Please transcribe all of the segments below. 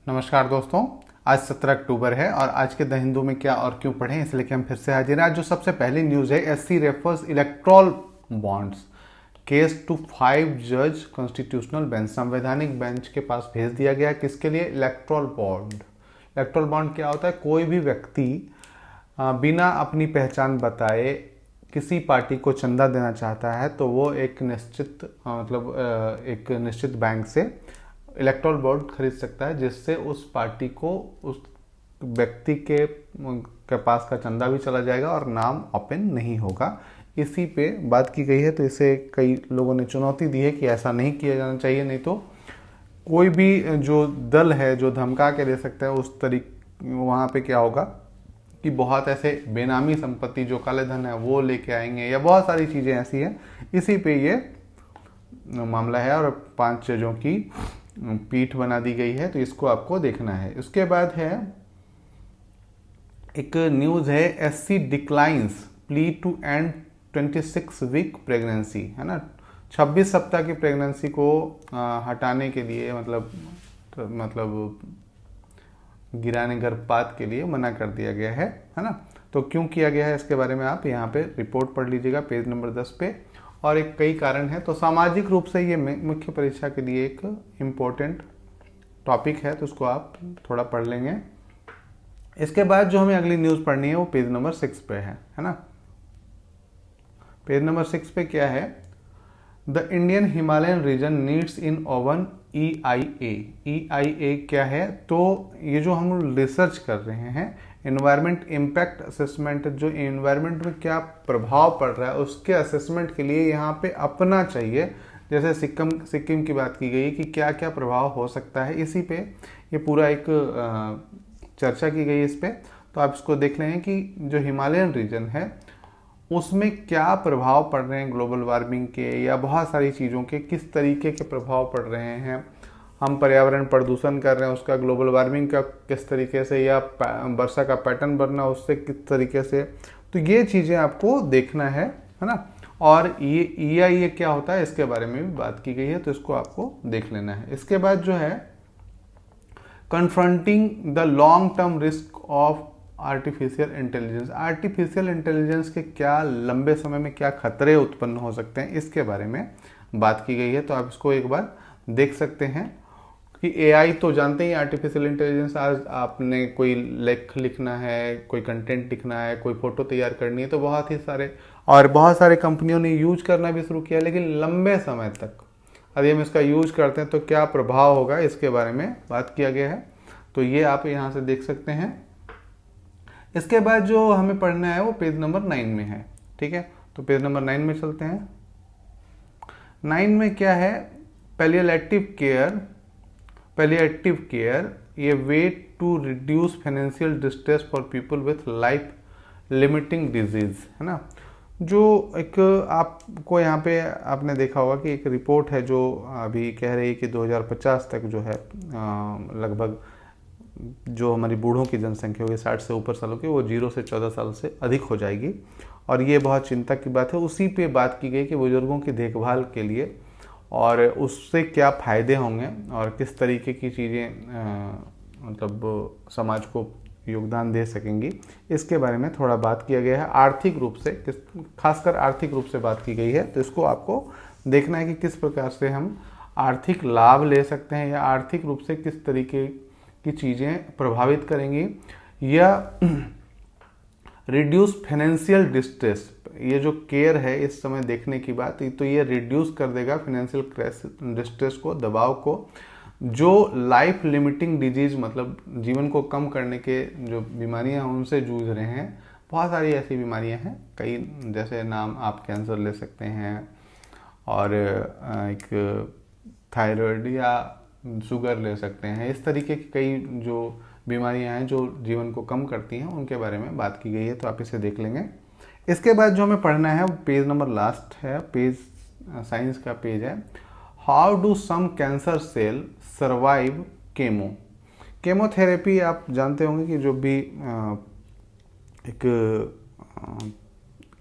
नमस्कार दोस्तों। आज 17 अक्टूबर है और आज के द हिंदू में क्या और क्यों पढ़ें इसलिए कि हम फिर से हाजिर हैं। आज जो सबसे पहली न्यूज़ है, SC refers electoral bonds case to 5 जज कॉन्स्टिट्यूशनल बेंच। संवैधानिक बेंच के पास भेज दिया गया। किसके लिए? Electral bond. इलेक्ट्रॉल बॉन्ड क्या होता है? कोई भी व्यक्ति बिना अपनी पहचान बताए किसी पार्टी को चंदा देना चाहता है तो वो एक निश्चित एक निश्चित बैंक से इलेक्ट्रॉल बॉन्ड खरीद सकता है, जिससे उस पार्टी को उस व्यक्ति के पास का चंदा भी चला जाएगा और नाम ओपन नहीं होगा। इसी पे बात की गई है। तो इसे कई लोगों ने चुनौती दी है कि ऐसा नहीं किया जाना चाहिए, नहीं तो कोई भी जो दल है जो धमका के दे सकता है उस वहाँ पे क्या होगा कि बहुत ऐसे बेनामी संपत्ति जो काले धन है वो लेके आएंगे या बहुत सारी चीज़ें ऐसी हैं। इसी पे ये मामला है और 5 जजों की पीठ बना दी गई है, तो इसको आपको देखना है। उसके बाद है एक न्यूज़ है, SC declines plea to end 26 week pregnancy, है ना। 26 सप्ताह की प्रेगनेंसी को हटाने के लिए मतलब गिराने गर्भपात के लिए मना कर दिया गया है ना। तो क्यों किया गया है इसके बारे में आप यहाँ पे रिपोर्ट पढ़ लीजिएगा पेज नंबर 10 पे। और एक कई कारण है। तो सामाजिक रूप से ये मुख्य परीक्षा के लिए एक इम्पोर्टेंट टॉपिक है, तो उसको आप थोड़ा पढ़ लेंगे। इसके बाद जो हमें अगली न्यूज़ पढ़नी है वो पेज नंबर 6 पे है ना। पेज नंबर 6 पे क्या है? The Indian Himalayan region needs in own EIA। EIA क्या है? तो ये जो हम रिसर्च कर रहे हैं, एनवायरमेंट इम्पैक्ट असेसमेंट, जो एनवायरमेंट में क्या प्रभाव पड़ रहा है उसके असेसमेंट के लिए यहाँ पे अपना चाहिए। जैसे सिक्किम की बात की गई कि क्या क्या प्रभाव हो सकता है, इसी पे ये पूरा एक चर्चा की गई इस पे। तो आप इसको देख लें कि जो हिमालयन रीजन है उसमें क्या प्रभाव पड़ रहे हैं ग्लोबल वार्मिंग के या बहुत सारी चीज़ों के, किस तरीके के प्रभाव पड़ रहे हैं। हम पर्यावरण प्रदूषण कर रहे हैं, उसका ग्लोबल वार्मिंग का किस तरीके से, या वर्षा का पैटर्न बनना उससे किस तरीके से। तो ये चीज़ें आपको देखना है ना। और ये EIA क्या होता है इसके बारे में भी बात की गई है, तो इसको आपको देख लेना है। इसके बाद जो है, confronting the long term risk of artificial intelligence. Artificial intelligence के क्या लंबे समय में क्या खतरे उत्पन्न हो सकते हैं इसके बारे में बात की गई है। तो आप इसको एक बार देख सकते हैं कि AI तो जानते ही, आर्टिफिशियल इंटेलिजेंस। आज आपने कोई लेख लिखना है, कोई कंटेंट लिखना है, कोई फोटो तैयार करनी है, तो बहुत सारे कंपनियों ने यूज करना भी शुरू किया। लेकिन लंबे समय तक यदि हम इसका यूज करते हैं तो क्या प्रभाव होगा इसके बारे में बात किया गया है। तो ये आप यहाँ से देख सकते हैं। इसके बाद जो हमें पढ़ना है वो पेज नंबर 9 में है, ठीक है। तो पेज नंबर 9 में चलते हैं। 9 में क्या है? पैलिएटिव केयर ये way to reduce financial distress for people with life limiting disease, है ना। जो एक आपको यहाँ पे आपने देखा होगा कि एक रिपोर्ट है जो अभी कह रही है कि 2050 तक जो है लगभग जो हमारी बूढ़ों की जनसंख्या होगी 60 से ऊपर सालों की, वो 0 से 14 साल से अधिक हो जाएगी। और ये बहुत चिंता की बात है। उसी पे बात की गई कि बुजुर्गों की देखभाल के लिए और उससे क्या फ़ायदे होंगे और किस तरीके की चीज़ें समाज को योगदान दे सकेंगी, इसके बारे में थोड़ा बात किया गया है। आर्थिक रूप से खासकर आर्थिक रूप से बात की गई है। तो इसको आपको देखना है कि किस प्रकार से हम आर्थिक लाभ ले सकते हैं या आर्थिक रूप से किस तरीके की चीज़ें प्रभावित करेंगी, या रिड्यूस फाइनेंशियल डिस्ट्रेस। ये जो केयर है इस समय देखने की बात, तो ये रिड्यूस कर देगा फाइनेंशियल डिस्ट्रेस को, दबाव को। जो लाइफ लिमिटिंग डिजीज मतलब जीवन को कम करने के जो बीमारियां हैं उनसे जूझ रहे हैं, बहुत सारी ऐसी बीमारियां हैं कई, जैसे नाम आप कैंसर ले सकते हैं और एक थायराइड या शुगर ले सकते हैं। इस तरीके की कई जो बीमारियां हैं जो जीवन को कम करती हैं उनके बारे में बात की गई है, तो आप इसे देख लेंगे। इसके बाद जो हमें पढ़ना है पेज नंबर लास्ट है, पेज साइंस का पेज है। How do some cancer cell survive chemotherapy. आप जानते होंगे कि जो भी एक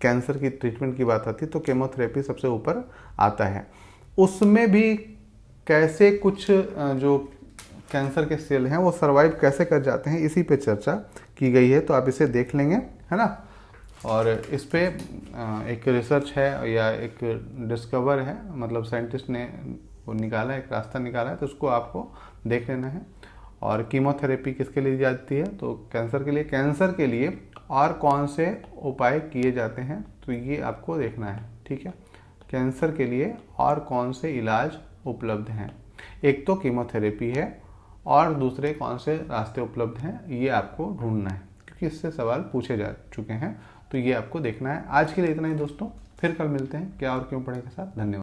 कैंसर की ट्रीटमेंट की बात आती है तो केमोथेरेपी सबसे ऊपर आता है। उसमें भी कैसे कुछ जो कैंसर के सेल हैं वो सर्वाइव कैसे कर जाते हैं, इसी पे चर्चा की गई है, तो आप इसे देख लेंगे, है ना। और इस पे एक रिसर्च है या एक डिस्कवर है, मतलब साइंटिस्ट ने वो निकाला, एक रास्ता निकाला है, तो उसको आपको देख लेना है। और कीमोथेरेपी किसके लिए दी जाती है, तो कैंसर के लिए। कैंसर के लिए और कौन से उपाय किए जाते हैं, तो ये आपको देखना है, ठीक है। कैंसर के लिए और कौन से इलाज उपलब्ध हैं, एक तो कीमोथेरेपी है और दूसरे कौन से रास्ते उपलब्ध हैं, ये आपको ढूंढना है, क्योंकि इससे सवाल पूछे जा चुके हैं, तो ये आपको देखना है। आज के लिए इतना ही दोस्तों, फिर कल मिलते हैं क्या और क्यों पढ़े के साथ। धन्यवाद।